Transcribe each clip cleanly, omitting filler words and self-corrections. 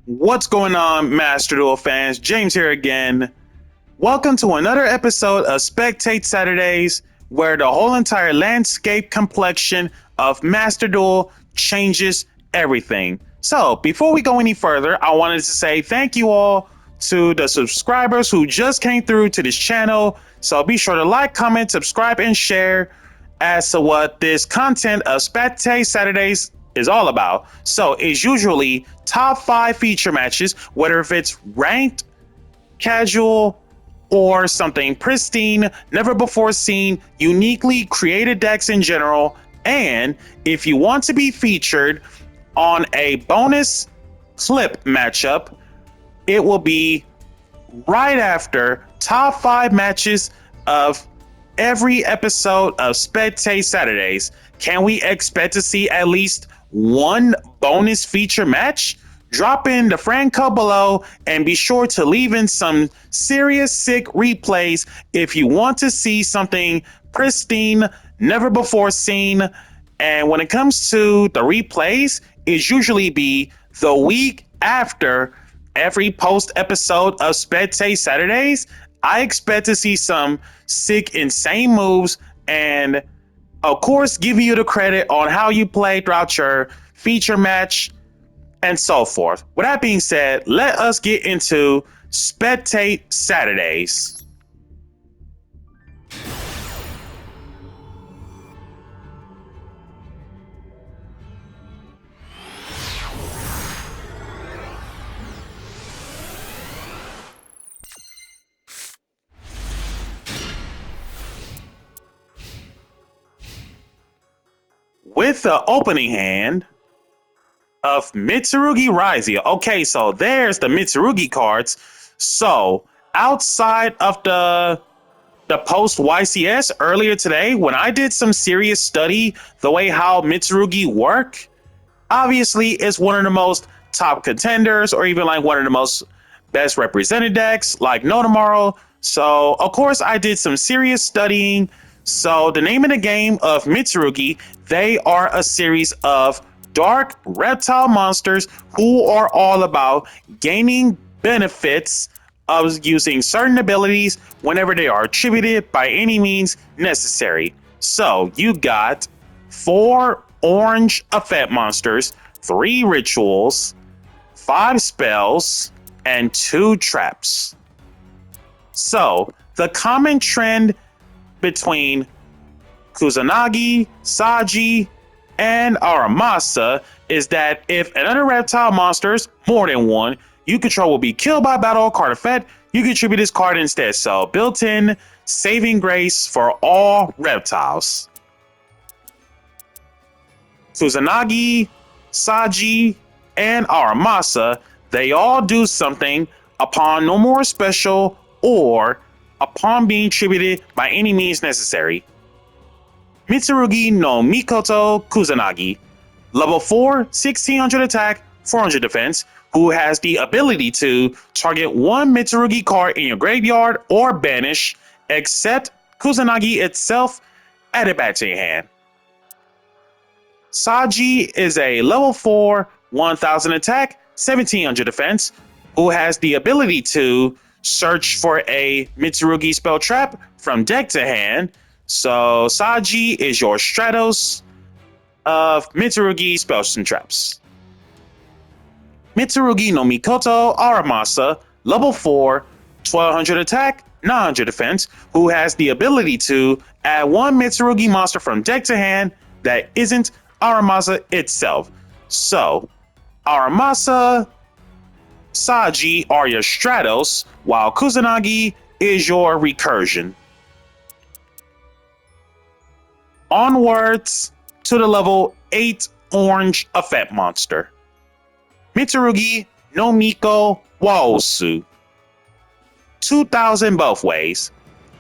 What's going on, Master Duel fans? James here again. Welcome to another episode of Spectate Saturdays, where the whole entire landscape complexion of Master Duel changes everything. So, before we go any further, I wanted to say thank you all to the subscribers who just came through to this channel. So be sure to like, comment, subscribe, and share as to what this content of Spectate Saturdays is all about. So it's usually top 5 feature matches, whether if it's ranked, casual, or something pristine, never before seen, uniquely created decks in general. And if you want to be featured on a bonus clip matchup, it will be right after top 5 matches of every episode of Spectate Saturdays. Can we expect to see at least one bonus feature match? Drop in the friend code below and be sure to leave in some serious sick replays if you want to see something pristine, never before seen. And when it comes to the replays, it usually be the week after every post episode of Spectate Saturdays. I expect to see some sick, insane moves and, of course, give you the credit on how you play throughout your feature match and so forth. With that being said, let us get into Spectate Saturdays. With the opening hand of Mitsurugi Raizia. Okay, so there's the Mitsurugi cards. So outside of the post YCS earlier today, when I did some serious study the way how Mitsurugi work, obviously it's one of the most top contenders, or even like one of the most best represented decks, like No Tomorrow. So of course I did some serious studying. So the name of the game of Mitsurugi, they are a series of dark reptile monsters who are all about gaining benefits of using certain abilities whenever they are attributed by any means necessary. So you got 4 orange effect monsters, 3 rituals, 5 spells, and 2 traps. So the common trend between Kusanagi, Saji, and Aramasa is that if another reptile monsters, more than one, you control will be killed by battle or card effect, you can tribute this card instead. So built-in saving grace for all reptiles. Kusanagi, Saji, and Aramasa, they all do something upon no more special or upon being tributed by any means necessary. Mitsurugi no Mikoto Kusanagi, level 4, 1600 attack, 400 defense, who has the ability to target one Mitsurugi card in your graveyard or banish, except Kusanagi itself, add it back to your hand. Saji is a level 4, 1000 attack, 1700 defense, who has the ability to search for a Mitsurugi spell trap from deck to hand. So Saji is your Stratos of Mitsurugi spells and traps. Mitsurugi no Mikoto Aramasa, level 4, 1200 attack, 900 defense, who has the ability to add one Mitsurugi monster from deck to hand that isn't Aramasa itself. So Aramasa, Saji are your Stratos, while Kusanagi is your recursion. Onwards to the level 8 orange effect monster, Mitsurugi no Miko Waosu. 2000 both ways.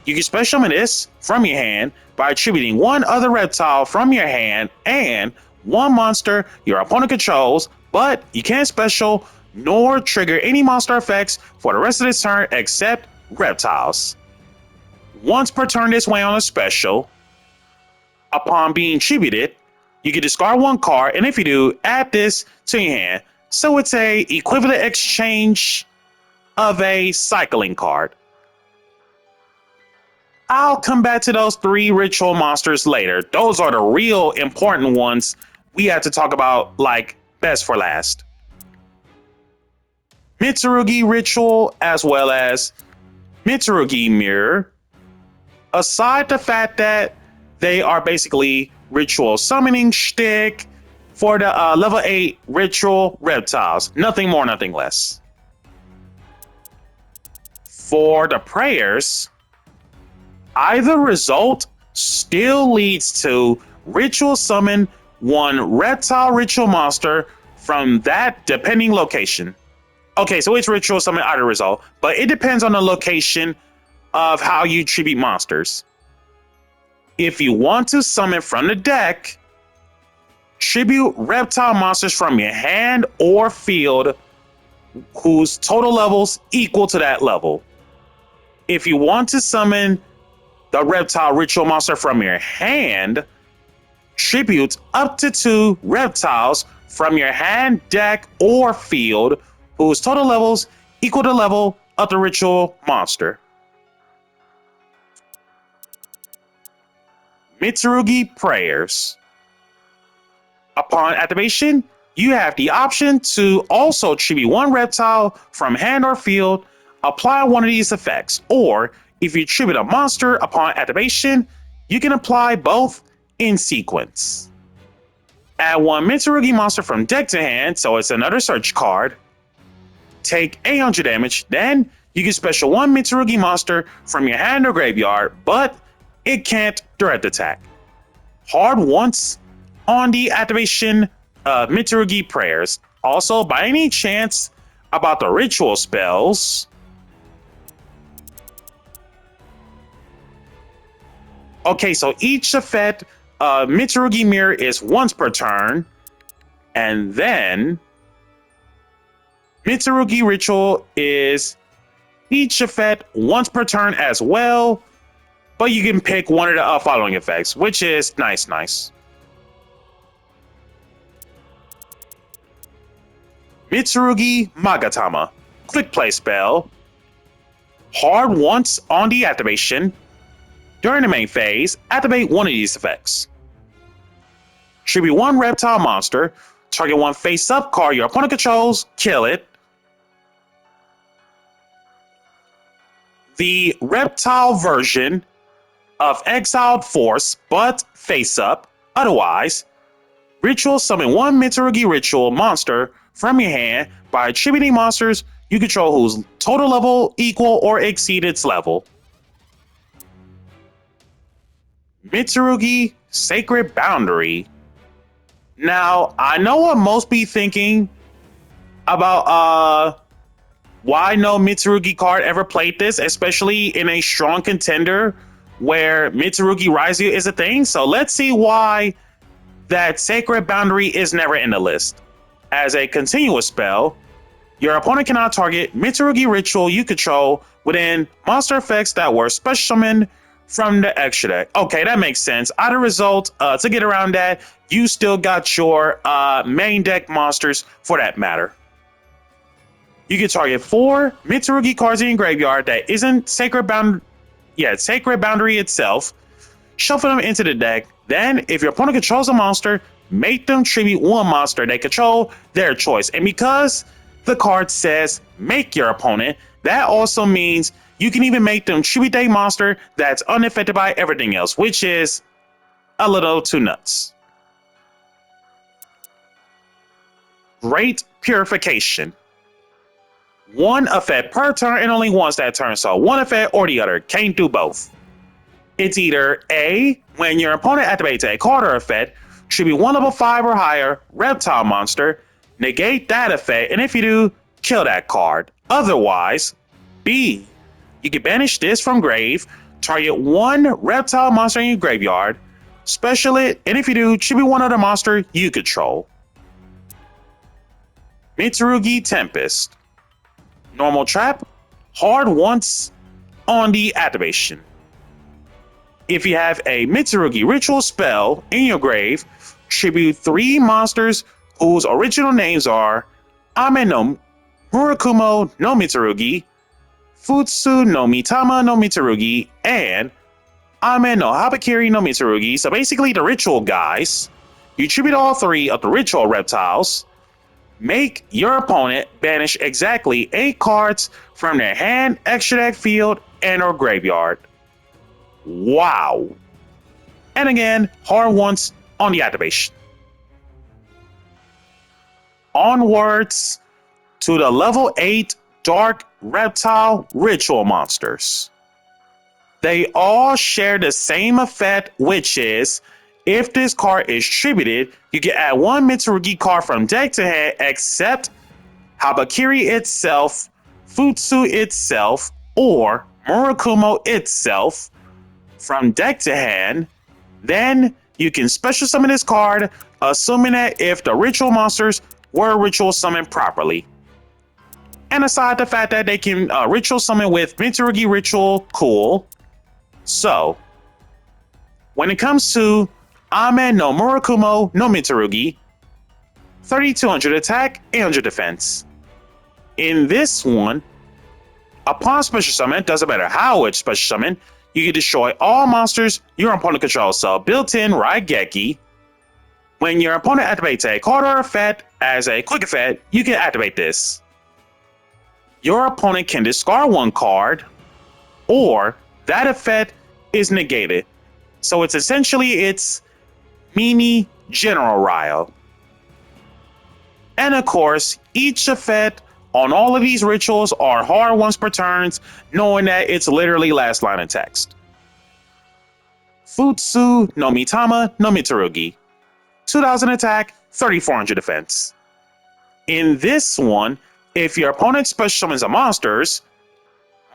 You can special summon this from your hand by attributing one other reptile from your hand and one monster your opponent controls, but you can't special nor trigger any monster effects for the rest of this turn except reptiles. Once per turn this way on a special, upon being tributed, you can discard one card, and if you do, add this to your hand. So it's a equivalent exchange of a cycling card. I'll come back to those 3 ritual monsters later. Those are the real important ones we have to talk about, like, best for last. Mitsurugi Ritual as well as Mitsurugi Mirror. Aside the fact that they are basically ritual summoning shtick for the level 8 ritual reptiles. Nothing more, nothing less. For the prayers, either result still leads to ritual summon 1 reptile ritual monster from that depending location. Okay, so it's ritual summon either result, but it depends on the location of how you tribute monsters. If you want to summon from the deck, tribute reptile monsters from your hand or field whose total levels equal to that level. If you want to summon the reptile ritual monster from your hand, tribute up to 2 reptiles from your hand, deck, or field whose total levels equal the level of the ritual monster. Mitsurugi Prayers. Upon activation, you have the option to also tribute 1 reptile from hand or field, apply one of these effects, or if you tribute a monster upon activation, you can apply both in sequence. Add 1 Mitsurugi monster from deck to hand, so it's another search card. Take 800 damage, then you can special 1 Mitsurugi monster from your hand or graveyard, but it can't direct attack. Hard once on the activation of Mitsurugi Prayers. Also, by any chance about the ritual spells, okay, so each effect Mitsurugi Mirror is once per turn, and then Mitsurugi Ritual is each effect once per turn as well, but you can pick one of the following effects, which is nice. Mitsurugi Magatama, quick play spell. Hard once on the activation. During the main phase, activate one of these effects. Tribute 1 reptile monster, target 1 face-up card your opponent controls, kill it. The reptile version of Exiled Force, but face-up. Otherwise, ritual summon 1 Mitsurugi ritual monster from your hand by attributing monsters you control whose total level equal or exceed its level. Mitsurugi Sacred Boundary. Now, I know what most be thinking about why no Mitsurugi card ever played this, especially in a strong contender where Mitsurugi Raizu is a thing. So let's see why that Sacred Boundary is never in the list. As a continuous spell, your opponent cannot target Mitsurugi ritual you control within monster effects that were special summoned from the extra deck. Okay, that makes sense. As a result, to get around that, you still got your main deck monsters for that matter. You can target 4 Mitsurugi cards in your graveyard that isn't Sacred Boundary itself. Shuffle them into the deck. Then, if your opponent controls a monster, make them tribute 1 monster they control, their choice. And because the card says make your opponent, that also means you can even make them tribute a monster that's unaffected by everything else, which is a little too nuts. Great Purification. 1 effect per turn and only once that turn, so 1 effect or the other, can't do both. It's either A, when your opponent activates a card or effect, tribute 1 level 5 or higher reptile monster, negate that effect, and if you do, kill that card. Otherwise, B, you can banish this from grave, target 1 reptile monster in your graveyard, special it, and if you do, tribute 1 other monster you control. Mitsurugi Tempest. Normal trap, hard once on the activation. If you have a Mitsurugi ritual spell in your grave, tribute 3 monsters whose original names are Ame no Murakumo no Mitsurugi, Futsu no Mitama no Mitsurugi, and Ame no Habakiri no Mitsurugi. So basically the ritual guys. You tribute all three of the ritual reptiles. Make your opponent banish exactly 8 cards from their hand, extra deck, field, and or graveyard. Wow. And again, hard once on the activation. Onwards to the level 8 Dark Reptile Ritual Monsters. They all share the same effect, which is, if this card is tributed, you can add 1 Mitsurugi card from deck to hand, except Habakiri itself, Futsu itself, or Murakumo itself from deck to hand. Then you can special summon this card, assuming that if the ritual monsters were ritual summoned properly. And aside the fact that they can ritual summon with Mitsurugi ritual, cool. So, when it comes to Ame no Murakumo no Mitsurugi, 3200 attack, 800 defense. In this one, upon special summon, doesn't matter how it's special summon, you can destroy all monsters your opponent controls. So built-in Raigeki. When your opponent activates a card or effect as a quick effect, you can activate this. Your opponent can discard 1 card, or that effect is negated. So it's essentially mini General Ryle. And of course, each effect on all of these rituals are hard once per turns, knowing that it's literally last line of text. Futsu no Mitama no Mitsurugi. 2000 attack, 3400 defense. In this one, if your opponent special summons a monsters,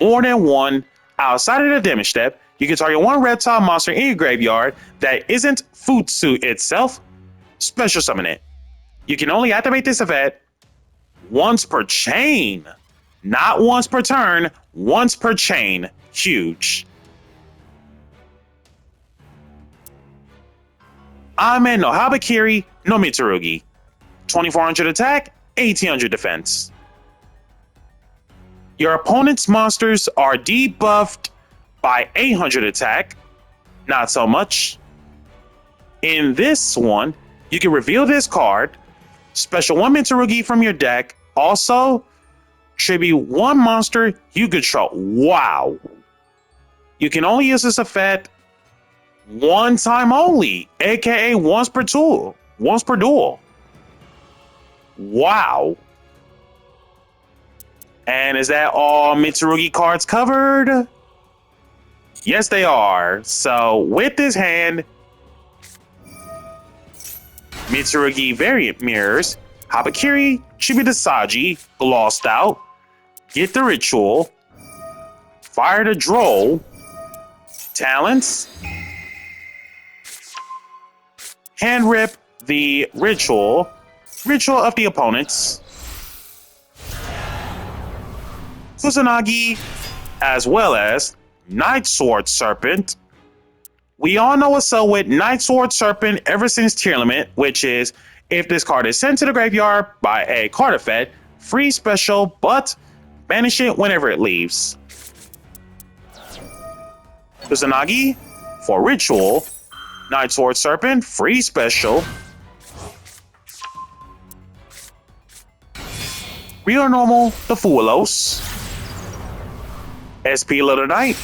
more than 1, outside of the damage step, you can target 1 reptile monster in your graveyard that isn't Futsu itself, special summon it. You can only activate this effect once per chain. Not once per turn, once per chain. Huge. Ame no Habakiri no Mitsurugi. 2400 attack, 1800 defense. Your opponent's monsters are debuffed by 800 attack. Not so much. In this one, you can reveal this card, special 1 Mitsurugi from your deck, also tribute 1 monster you control. Wow. You can only use this effect 1 time only, aka once per duel. Wow. And is that all Mitsurugi cards covered? Yes, they are. So with this hand, Mitsurugi variant mirrors, Habakiri, Chibidasaji, Glossed Out, Get the Ritual, Fire the Droll, Talents, Hand Rip the Ritual of the opponents, Kusanagi, as well as Night Sword Serpent. We all know what's up with Night Sword Serpent ever since Tier Limit, which is if this card is sent to the graveyard by a card effect, free special, but banish it whenever it leaves. Kusanagi for Ritual, Night Sword Serpent, free special. Real Normal, the Fuelos, SP Little Knight,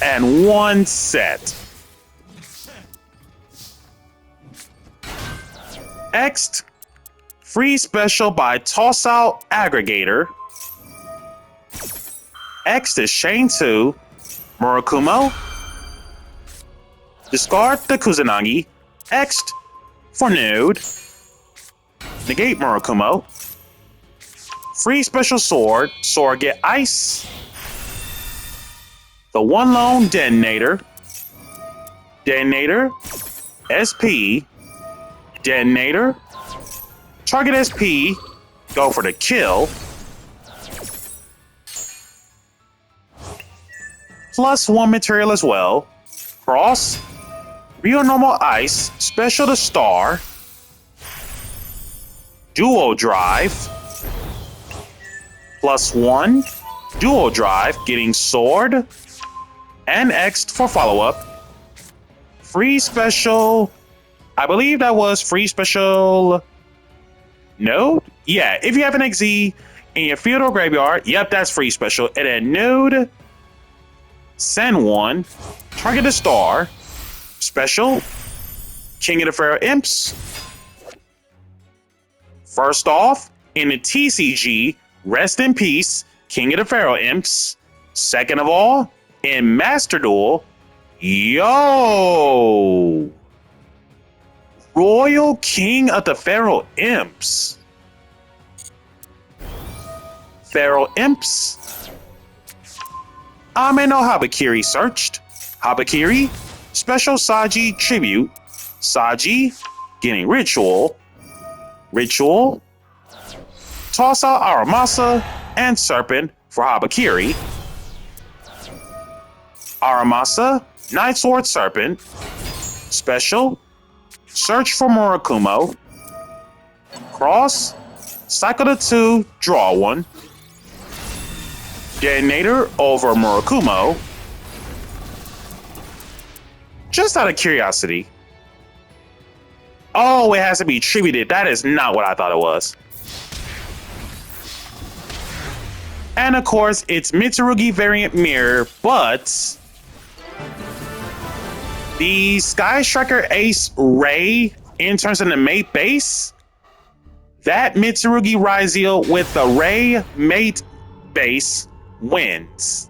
and 1 set. Next, free special by Toss Out Aggregator. X is Chain 2, Murakumo. Discard the Kusanagi. X for Nude. Negate Murakumo. Free special sword. Sword get ice. The 1 lone Detonator. Detonator. SP. Detonator. Target SP. Go for the kill. Plus 1 material as well. Cross. Real Normal Ice. Special to Star. Dual Drive. +1. Dual Drive, getting Sword. And X for follow-up. Free special. I believe that was free special. Node? Yeah, if you have an XZ in your field or graveyard, yep, that's free special. And then node. Send 1. Target a star. Special. King of the Pharaoh Imps. First off, in the TCG, rest in peace, King of the Pharaoh Imps. Second of all, in Master Duel, yo! Royal King of the Pharaoh Imps. Pharaoh Imps. I may know Habakiri searched. Habakiri, special Saji tribute. Saji, getting Ritual. Ritual. Toss out Aramasa and Serpent for Habakiri. Aramasa, Night Sword Serpent. Special. Search for Murakumo. Cross. Cycle to 2, draw 1. Detonator over Murakumo. Just out of curiosity. Oh, it has to be tributed. That is not what I thought it was. And of course, it's Mitsurugi variant mirror, but the Sky Striker Ace Ray in terms of the mate base, that Mitsurugi Raziel with the Ray mate base wins.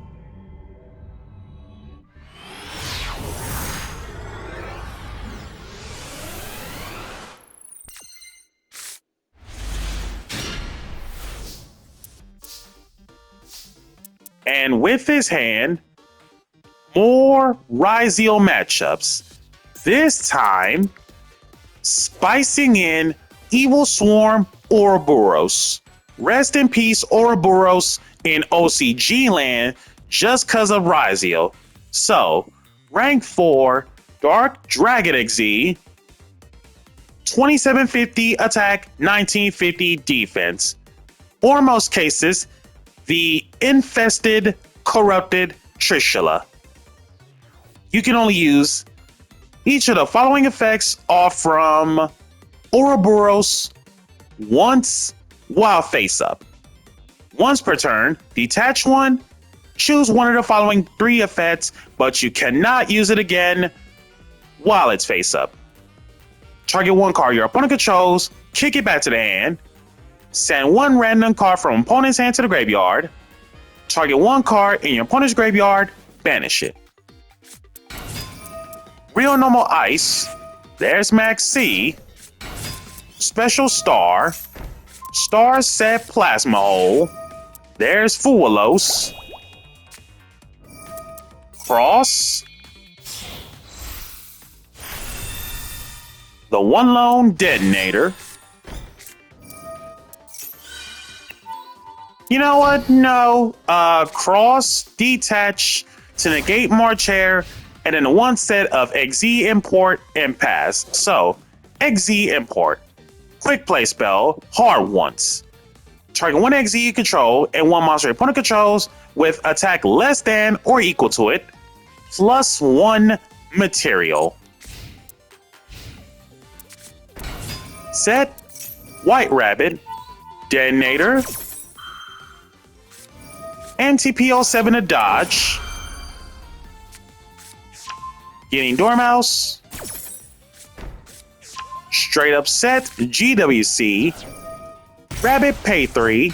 And with his hand, more Raziel matchups. This time, spicing in Evil Swarm Ouroboros. Rest in peace, Ouroboros in OCG land just because of Raziel. So, rank 4, Dark Dragon XZ, 2750 attack, 1950 defense. Or in most cases, the infested, corrupted Trishula. You can only use each of the following effects off from Ouroboros once while face up. Once per turn, detach one, choose one of the following 3 effects, but you cannot use it again while it's face up. Target 1 card your opponent controls, kick it back to the hand. Send 1 random card from opponent's hand to the graveyard. Target 1 card in your opponent's graveyard, banish it. Real normal ice. There's Max C. Special star. Star set plasma hole. There's Fuelos. Cross. The one lone detonator. You know what? No. Cross, detach to negate March Hare, and then 1 set of XZ import and pass. So, XZ import. Quick play spell, hard once. Target 1 XZ you control and 1 monster your opponent controls with attack less than or equal to it, +1 material. Set White Rabbit, Detonator, NTPO7 to dodge, getting Dormouse, straight up set GWC, Rabbit pay 3,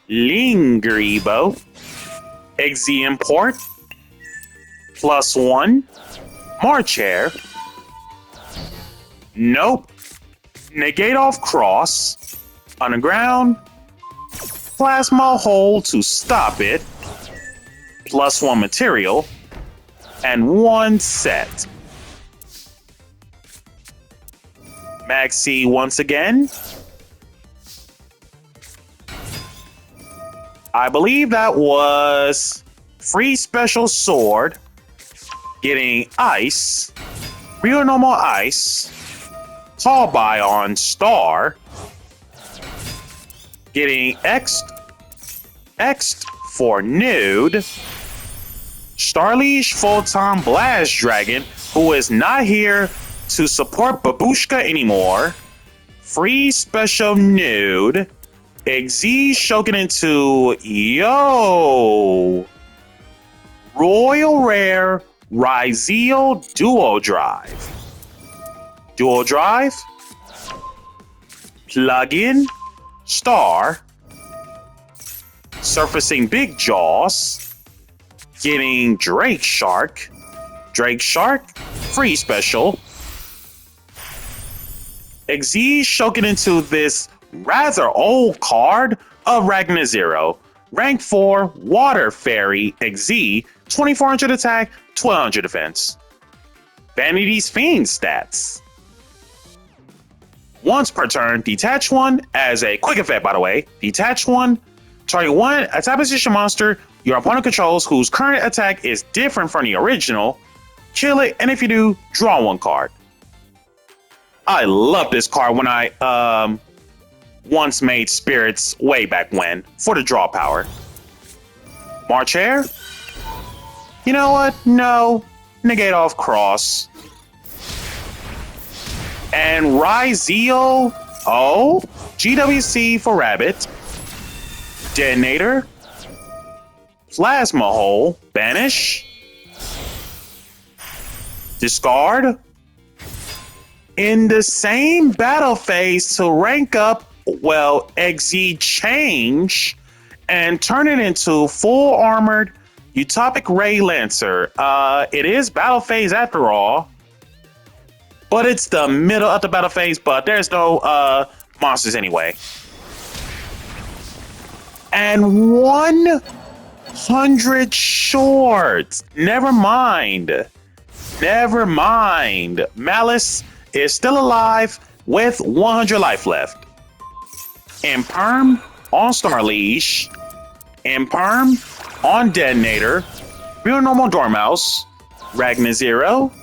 Lingribo, XZ import, +1, March Hare, nope, negate off cross, on the ground, plasma hole to stop it, +1 material, and 1 set. Maxi once again. I believe that was free special sword, getting ice, real normal ice, Call by on Star. Getting X'd for Nude. Starleash Photon Blast Dragon, who is not here to support Babushka anymore. Free Special Nude. XZ Shoken into Yo. Royal Rare Ryzeal Duo Drive. Dual Drive. Plug-in. Star. Surfacing Big Jaws. Getting Drake Shark. Drake Shark. Free Special. XZ Shoken into this rather old card of Ragnar Zero. Rank 4 Water Fairy XZ. 2400 attack, 1200 defense. Vanity's Fiend stats. Once per turn, detach one as a quick effect, by the way. Detach one, target one attack position monster your opponent controls whose current attack is different from the original. Kill it, and if you do, draw one card. I love this card when I once made spirits way back when for the draw power. March Air. You know what? No. Negate off Cross. And Ryzeal. Oh. GWC for Rabbit. Detonator. Plasma Hole. Banish. Discard. In the same battle phase to rank up, well, XZ change and turn it into full armored Utopic Ray Lancer. It is battle phase after all, but it's the middle of the battle phase, but there's no monsters anyway. And 100 shorts. Never mind. Never mind. Malice is still alive with 100 life left. Imperm on Starleash. Imperm on Detonator. Real Normal Dormouse. Ragnar Zero.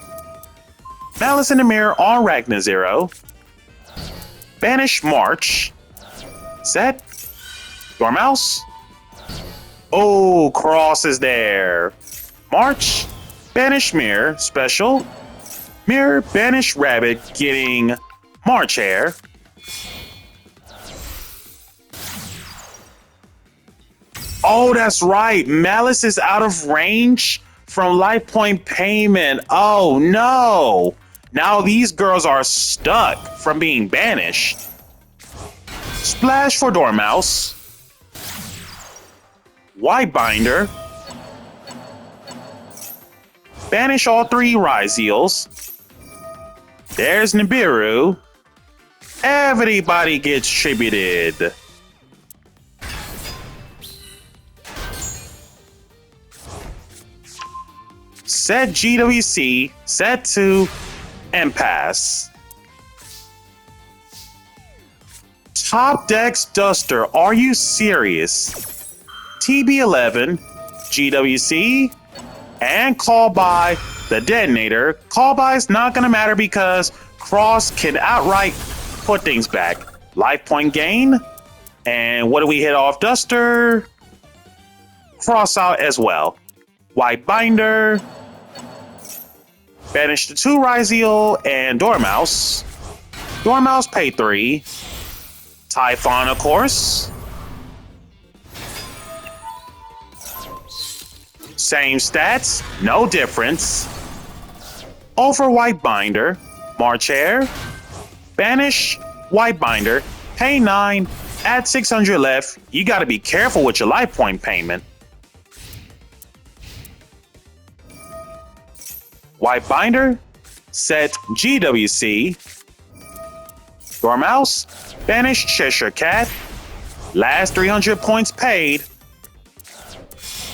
Malice in the Mirror on Ragnar Zero. Banish March. Set. Dormouse. Oh, Cross is there. March. Banish Mirror. Special. Mirror, Banish Rabbit, getting March Air. Oh, that's right. Malice is out of range from life point payment. Oh, no. Now these girls are stuck from being banished. Splash for Dormouse. White Binder. Banish all three Ryzeals. There's Nibiru. Everybody gets tributed. Set GWC, set to Impasse. Top Decks Duster, are you serious? TB11, GWC, and Call by the Detonator. Call by is not going to matter because Cross can outright put things back. Life point gain. And what do we hit off Duster? Cross out as well. White Binder. Banish the 2 Ryzeal and Dormouse. Dormouse pay 3. Typhon, of course. Same stats, no difference. Over White Binder, March Air, Banish, White Binder, pay 9, add 600 left. You gotta be careful with your life point payment. White Binder, set GWC, Dormouse, Banish Cheshire Cat, last 300 points paid.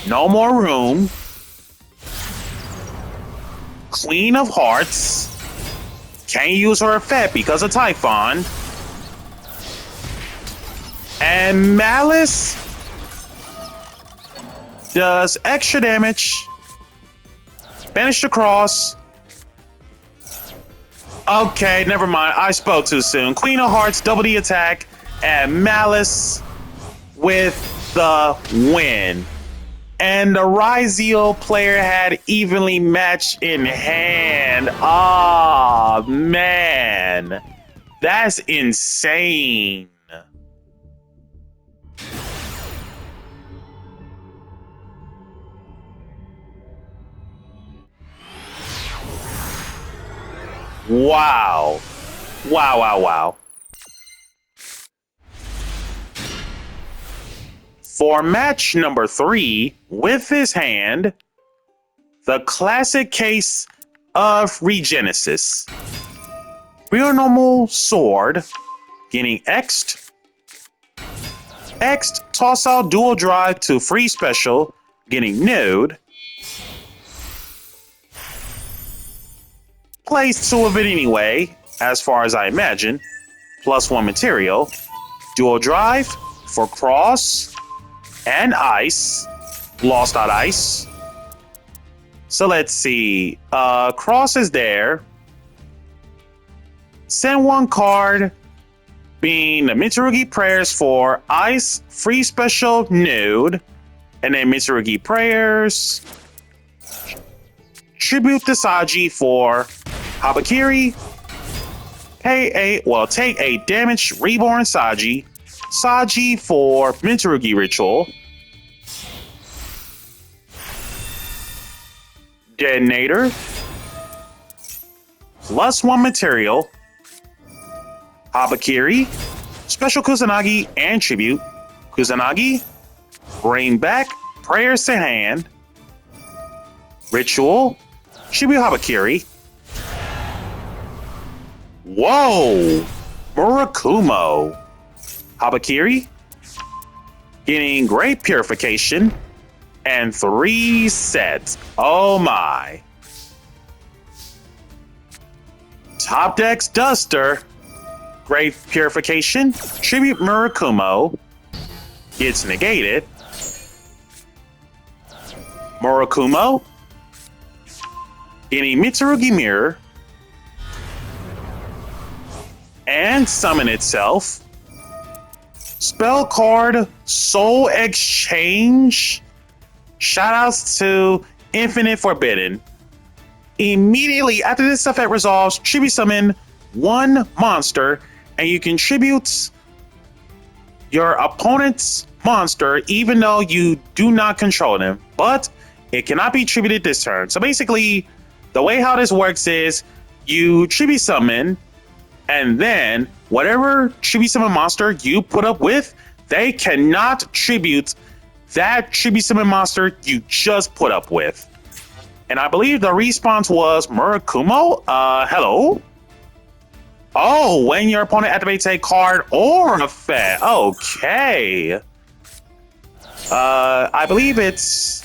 No more room. Queen of Hearts. Can't use her effect because of Typhon. And Malice does extra damage. Banish the Cross. Okay, never mind. I spoke too soon. Queen of Hearts, double the attack, and Malice with the win. And the Ryzeo player had evenly matched in hand. Ah, man. That's insane. Wow. Wow, wow, wow. For match number 3, with his hand, the classic case of Regenesis. Real normal sword, getting X'd. X'd, toss out dual drive to free special, getting nude. Plays 2 of it anyway, as far as I imagine. +1 material. Dual drive for cross and ice. Lost out ice. So let's see. Cross is there. Send 1 card, being the Mitsurugi Prayers for ice, free special, nude. And then Mitsurugi Prayers. Tribute to Saji for Habakiri. Take a damaged reborn Saji. Saji for Mitsurugi Ritual. Detonator. +1 material. Habakiri. Special Kusanagi and Tribute. Kusanagi. Bring back Prayers to hand. Ritual. Tribute Habakiri. Whoa! Murakumo. Habakiri. Getting Great Purification. And 3 sets. Oh my. Top Deck's Duster. Great Purification. Tribute Murakumo. Gets negated. Murakumo. Getting Mitsurugi Mirror. And summon itself. Spell card Soul Exchange. Shoutouts to Infinite Forbidden. Immediately after this effect resolves, tribute summon 1 monster, and you can tribute your opponent's monster even though you do not control them, but it cannot be tributed this turn. So basically, the way how this works is you tribute summon, and then whatever tribute summon monster you put up with, they cannot tribute that tribute summon monster you just put up with. And I believe the response was Murakumo. Hello? Oh, when your opponent activates a card or effect. Okay. I believe it's...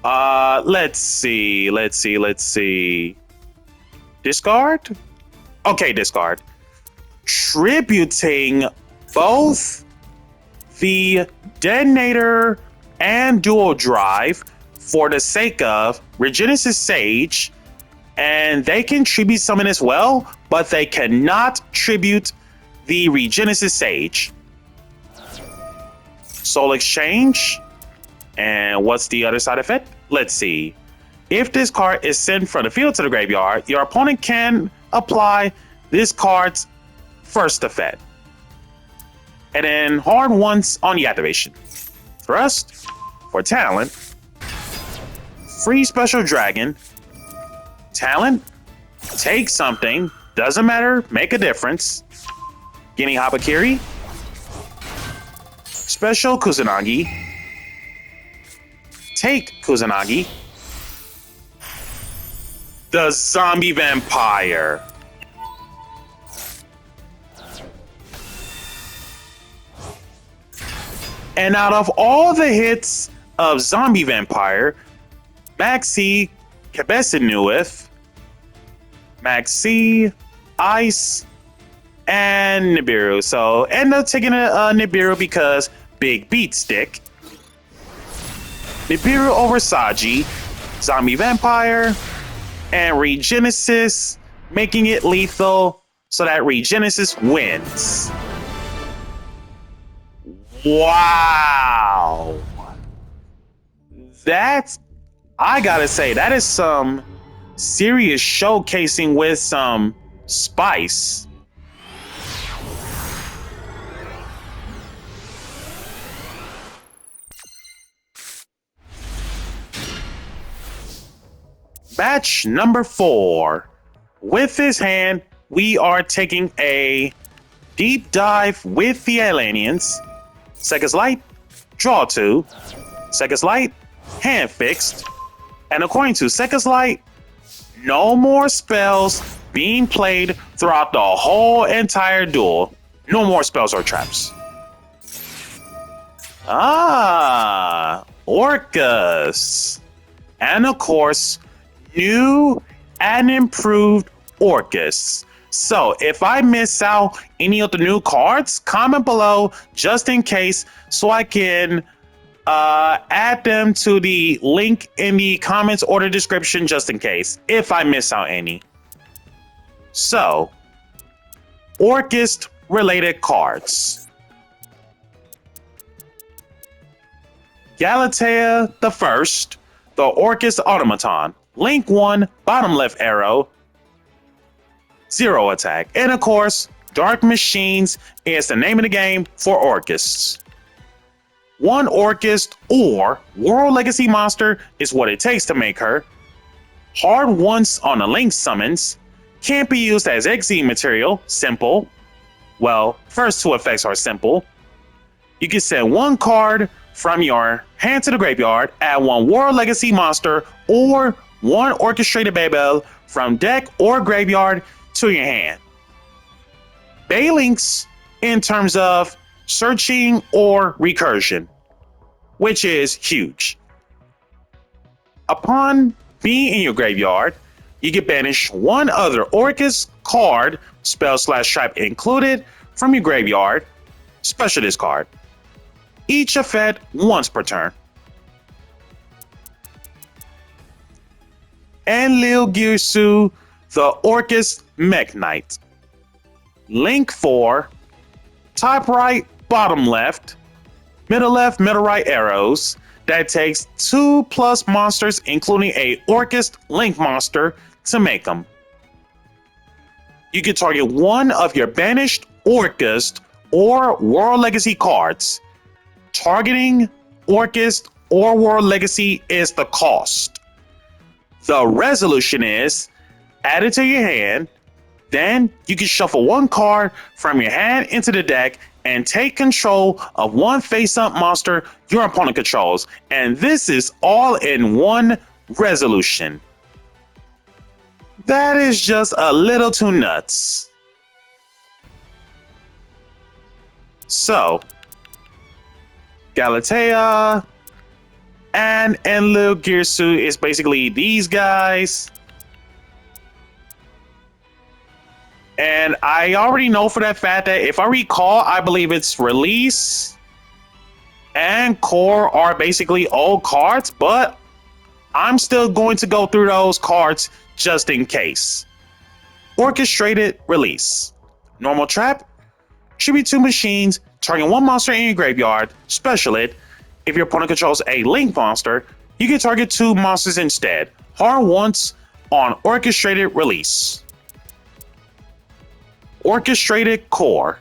let's see. Discard? Okay, discard. Tributing both the Detonator and Dual Drive for the sake of Regenesis Sage, and they can tribute summon as well, but they cannot tribute the Regenesis Sage. Soul Exchange, and what's the other side effect? Let's see. If this card is sent from the field to the graveyard, your opponent can apply this card's first effect. And then hard once on the activation. Thrust for talent. Free special dragon. Talent. Take something. Doesn't matter. Make a difference. Getting Habakiri. Special Kusanagi. Take Kusanagi. The Zombie Vampire. And out of all the hits of Zombie Vampire, Maxi Kabesanuith, Maxi, Ice, and Nibiru. So end up taking a Nibiru because big beat stick. Nibiru over Saji, Zombie Vampire, and Regenesis, making it lethal so that Regenesis wins. Wow. I gotta say, that is some serious showcasing with some spice. Match number 4. With this hand, we are taking a deep dive with the Atlanteans. Seconds light, draw 2. Seconds light, hand fixed. And according to Seconds light, no more spells being played throughout the whole entire duel. No more spells or traps. Orcus. And of course, new and improved Orcus. So if I miss out any of the new cards, comment below just in case so I can add them to the link in the comments or the description just in case if I miss out any. So, Orcus related cards. Galatea the First, the Orcus Automaton. Link 1, bottom left arrow, 0 attack. And of course, Dark Machines is the name of the game for Orcus. One Orcus or World Legacy Monster is what it takes to make her. Hard once on the Link summons. Can't be used as XZ material. Simple. Well, first 2 effects are simple. You can send 1 card from your hand to the graveyard, add 1 World Legacy Monster or 1 Orchestrated Babel from deck or graveyard to your hand. Baylinks in terms of searching or recursion, which is huge. Upon being in your graveyard, you can banish 1 other Orcus card, spell/trap included, from your graveyard, special discard. Each effect once per turn. And Lil Girsu, the Orcus Mech Knight. Link 4, top right, bottom left, middle left, middle right arrows. That takes 2+ monsters, including a Orcus Link monster, to make them. You can target 1 of your banished Orcus or World Legacy cards. Targeting Orcus or World Legacy is the cost. The resolution is add it to your hand, then you can shuffle 1 card from your hand into the deck and take control of 1 face-up monster your opponent controls. And this is all in 1 resolution. That is just a little too nuts. So, Galatea and Enlil Girsu is basically these guys. And I already know for that fact that if I recall, I believe it's Release and Core are basically old cards, but I'm still going to go through those cards just in case. Orchestrated Release. Normal trap. Tribute 2 machines. Target 1 monster in your graveyard. Special it. If your opponent controls a Link monster, you can target 2 monsters instead. Hard once on Orchestrated Release. Orchestrated Core.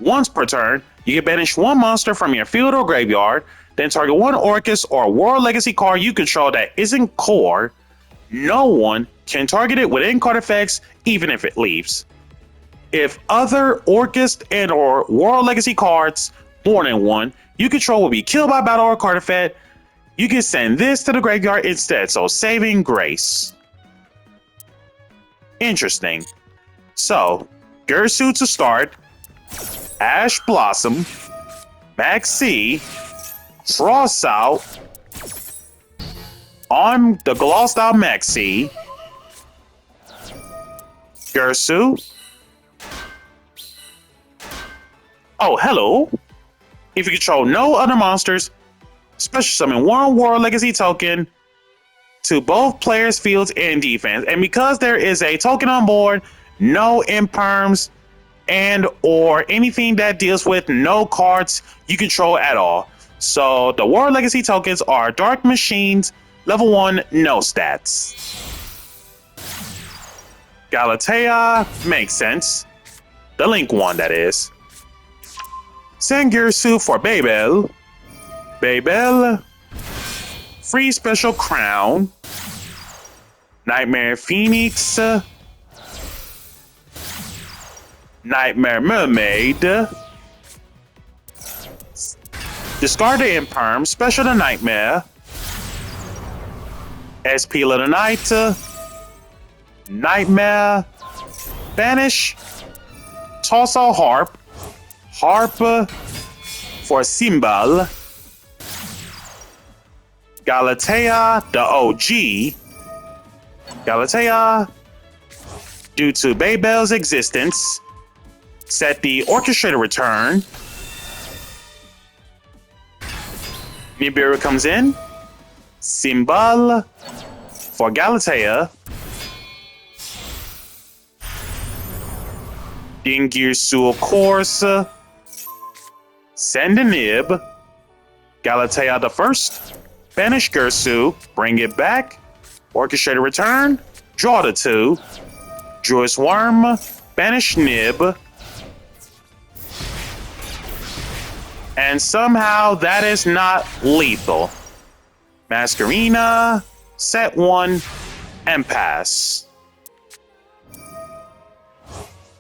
Once per turn, you can banish 1 monster from your field or graveyard, then target 1 Orcus or World Legacy card you control that isn't core. No one can target it with in-card effects, even if it leaves. If other Orcus and or World Legacy cards, more than 1, you control will be killed by battle or card effect, you can send this to the graveyard instead, so saving grace. Interesting. So, Girsu to start, Ash Blossom, Maxi, Frost out, on the glossed out Maxi, Girsu. Oh, hello. If you control no other monsters, special summon 1 World Legacy token, to both players' fields and defense. And because there is a token on board, no imperms and or anything that deals with no cards you control at all. So the War Legacy tokens are Dark Machines, level 1, no stats. Galatea makes sense. The Link one, that is. Sangirsu for Babel. Babel. Free Special Crown. Nightmare Phoenix. Nightmare Mermaid. Discard the Imperm. Special to Nightmare. SP Little Knight. Nightmare. Banish. Toss a Harp. Harp for Symbol. Galatea, the OG. Galatea, due to Babel's existence, set the Orchestrator return. Nibiru comes in. Symbol for Galatea. Dingirsu, of course. Send a Nib. Galatea the first. Banish Girsu. Bring it back. Orchestrator return. Draw the 2. Druid's Worm. Banish Nib. And somehow that is not lethal. Masquerina. Set 1. And pass.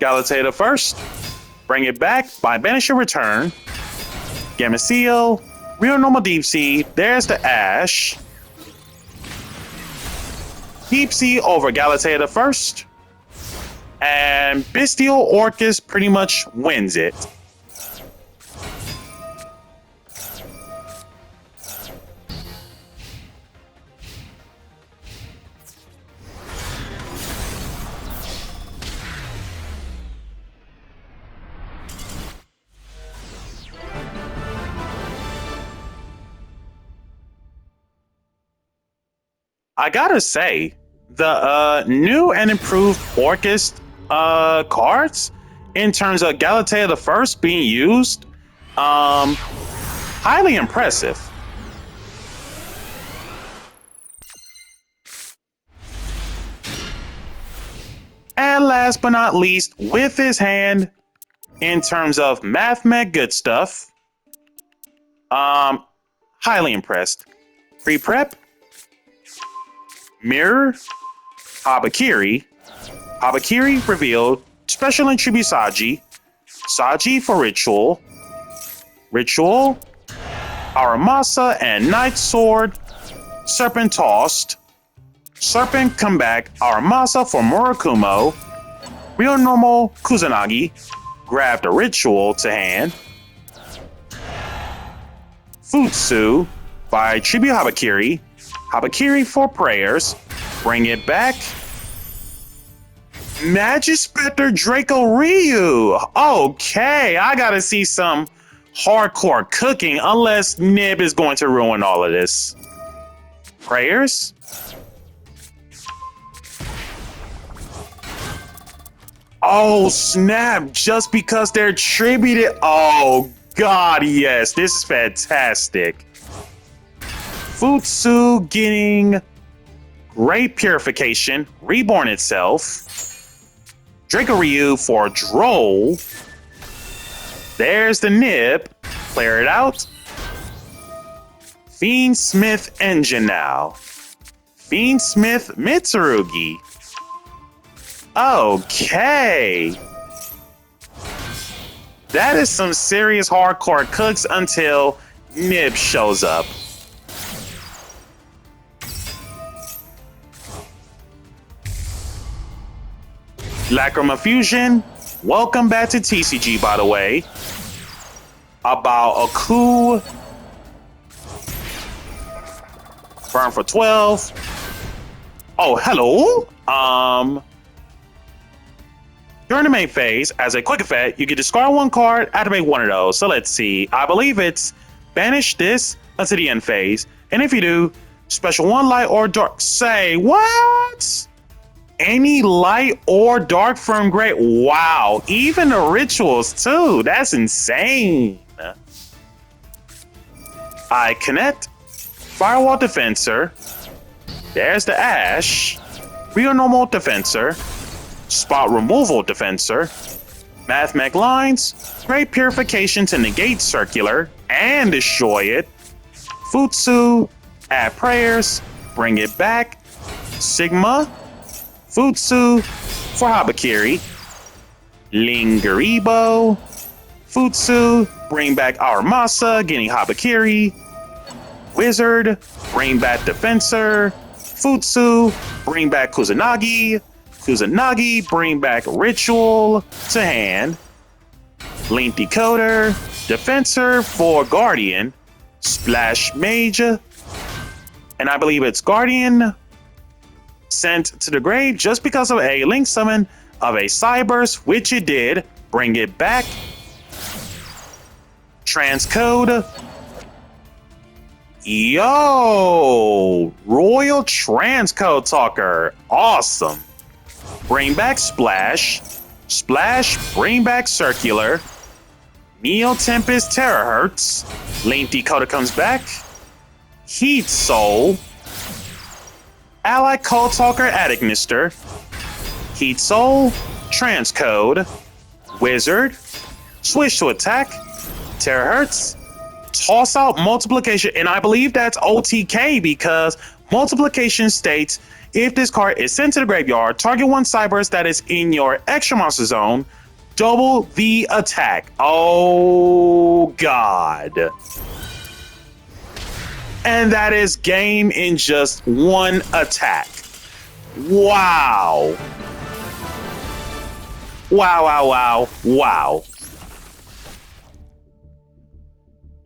Galatea the first. Bring it back by Banish and return. Gameciel. Real Normal Deep Sea. There's the Ash. Deep Sea over Galatea the first. And Bestial Orcus pretty much wins it. I gotta say, the new and improved Orcus cards, in terms of Galatea the first being used, highly impressive. And last but not least, with his hand, in terms of Mathmech good stuff, highly impressed. Pre-prep. Mirror, Habakiri. Habakiri revealed. Special and Tribute Saji. Saji for Ritual. Ritual. Aramasa and Night Sword. Serpent Tossed. Serpent come back. Aramasa for Murakumo. Real Normal Kusanagi. Grabbed a Ritual to hand. Futsu by Tribute Habakiri. Habakiri for Prayers. Bring it back. Magispector Draco Ryu. Okay, I gotta see some hardcore cooking, unless Nib is going to ruin all of this. Prayers. Oh snap, just because they're tributed. Oh god, yes, this is fantastic. Futsu getting Great Purification, Reborn itself. Draco Ryu for Droll. There's the Nib. Clear it out. Fiendsmith Engine now. Fiendsmith Mitsurugi. Okay. That is some serious hardcore cooks until Nib shows up. Lacrima Fusion, welcome back to TCG, by the way. About a coup. Burn for 12. Oh, hello. During the main phase, as a quick effect, you can discard 1 card, activate 1 of those. So let's see. I believe it's banish this until the end phase. And if you do, Special 1 light or dark. Say what? Any light or dark from great. Wow. Even the rituals too. That's insane. I connect. Firewall Defensor. There's the Ash. Real Normal Defensor. Spot Removal Defensor. Mathmech Lines. Great Purification to negate Circular and destroy it. Futsu. Add Prayers. Bring it back. Sigma. Futsu for Habakiri. Lingeribo. Futsu. Bring back Aramasa, getting Habakiri. Wizard. Bring back Defensor. Futsu. Bring back Kusanagi. Kusanagi. Bring back Ritual to hand. Link Decoder. Defensor for Guardian. Splash Mage. And I believe it's Guardian. Sent to the grave just because of a link summon of a Cyberse, which it did. Bring it back. Transcode. Yo! Royal Transcode Talker. Awesome. Bring back Splash. Splash, bring back Circular. Neo Tempest Terahertz. Link Decoder comes back. Heat Soul. Ally Code Talker Adignister. Heat Soul. Transcode. Wizard. Switch to attack. Terahertz. Toss out Multiplication. And I believe that's OTK because Multiplication states if this card is sent to the graveyard, target one Cyberse that is in your extra monster zone, double the attack. Oh, God. And that is game in just one attack. Wow. Wow, wow, wow, wow.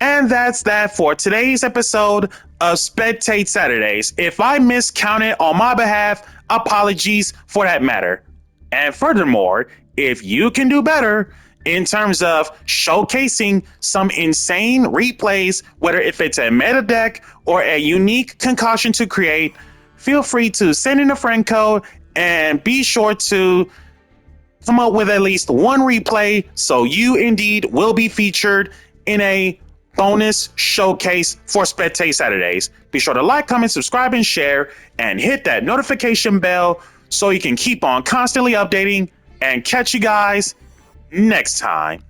And that's that for today's episode of Spectate Saturdays. If I miscounted on my behalf, apologies for that matter. And furthermore, if you can do better in terms of showcasing some insane replays, whether if it's a meta deck or a unique concoction to create, feel free to send in a friend code and be sure to come up with at least one replay so you indeed will be featured in a bonus showcase for Spectate Saturdays. Be sure to like, comment, subscribe, and share, and hit that notification bell so you can keep on constantly updating, and catch you guys next time.